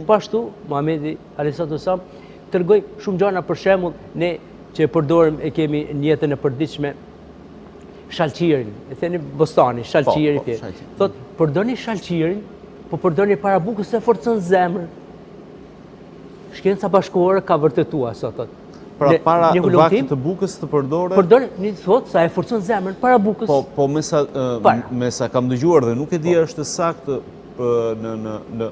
Pashtu, Muhamedi a.s. tërgoj shumë gjana për shembull ne që e përdorim e kemi në jetën e përditshme shalqirin, e theni bostani, shalqiri. Thot, përdorni shalqirin, po përdorni para bukës se forcon zemrën. Shkenca bashkëkohore ka vërtetuar sot thot. Pra para vaktit të bukës të përdore... Përdorni, një thot, sa e forcon zemrën para bukës. Po me sa kam dëgjuar dhe nuk e di është saktë në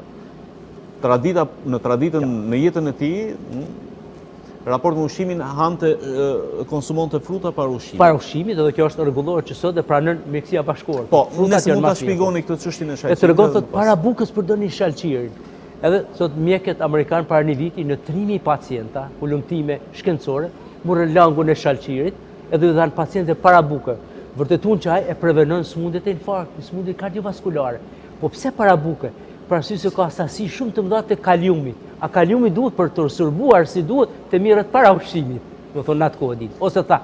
traditën, në jetën e tij, raport me ushqimin hante konsumonte fruta para ushqimit. Para ushqimit, edhe kjo është rregulluar që sot e pranon Mjekësia Bashkëkohore. Po, nëse mund ta shpjegoni këtë çështjen e shalqirit. E tregon thot para bukës përdorni shalqirin. Edhe sot mjekët amerikanë para një viti në 3000 pacienta, ulëmtime shkencore, morën langun e shalqirit, edhe i dhanë paciente para bukë. Vërtetun që ai e prevenon sëmundjet e infarktit, sëmundjet kardiovaskulare. Po pse para bukë? Për arsye se ka sasi shumë të mëdha të kaliumit. A kaliumi duhet për të absorbuar si duhet të mirët para ushqimit. Do thonë natë kohë ditë. Ose tha,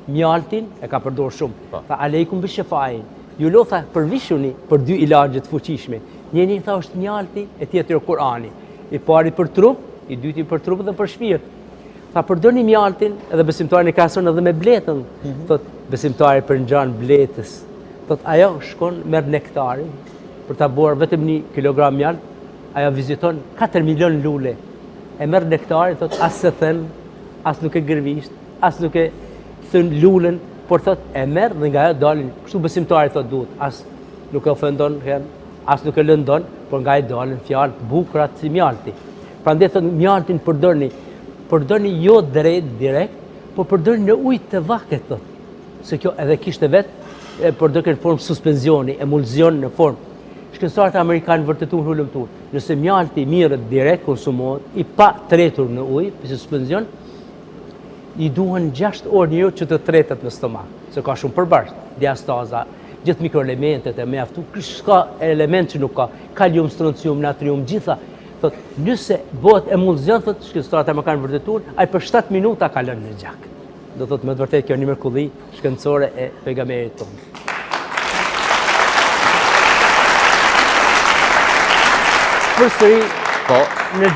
mjaltin e ka përdorur shumë. Tha aleikum bi shifa'in. Ju lotha përvishuni për 2 ilazhe të fuqishme. Njëri tha është mjalti, e tjetri Kurani. I pari për trup, i dyti për trup dhe për shpirt. Tha përdorni mjaltin, edhe besimtari e krahason edhe me bletën. Thot besimtari për ngjan bletës. Thot ajo shkon merr nektarin për ta bërë vetëm 1 kilogram mjalt, ajo viziton 4 milion lule. E merr nektarin, thot as se thën, as nuk e gërvisht, as nuk e thën lulen, por thot e merr dhe nga ajo dalin, kështu besimtari thot duhet, as nuk e ofendon herë, as nuk e lëndon, por nga ajo dalin fjalë të bukura si mjalti. Prandaj thot mjaltin përdorni jo direkt, por përdorni në ujë të vaket thot. Se kjo edhe kishte vetë përdorën në formë suspensioni, emulzion në formë. Shkencëtarët amerikanë vërtetuan hulumtur. Nëse mjalti mirët direkt konsumohet, i pa tretur në ujë, për suspension, i duhen 6 orë njëro që të tretet në stomak, se ka shumë përbashkë, diastaza, gjithë mikroelementet e mjaftu, ka element që nuk ka, kalium, stroncium, natrium, gjitha. Thot, nëse bëhet emulzion, thot, shkencëtarët amerikanë vërtetuan, ai për 7 minuta kalon në gjak. Do thot me të vërtetë kjo një mrekulli shkencore e pejgamberit tonë. Përsëri, në